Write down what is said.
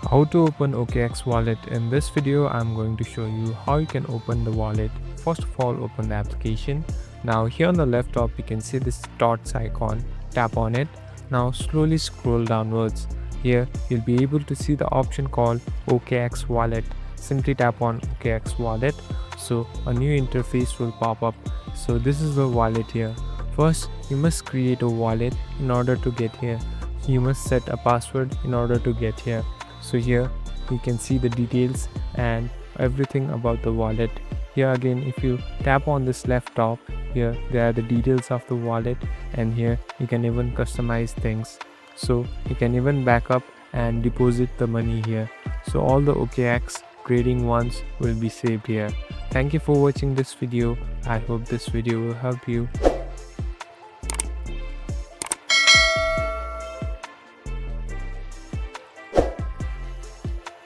How to open OKX wallet. In this video I'm going to show you how you can open the wallet. First of all, open the application. Now here on the left top you can see this dots icon. Tap on it. Now slowly scroll downwards. Here you'll be able to see the option called OKX wallet. Simply tap on OKX wallet, so a new interface will pop up. So this is the wallet here. First you must create a wallet in order to get here. You must set a password in order to get here. So here you can see the details and everything about the wallet. Here again, if you tap on this left top, here there are the details of the wallet, and here you can even customize things. So you can even back up and deposit the money here. So all the OKX grading ones will be saved here. Thank you for watching this video. I hope this video will help you.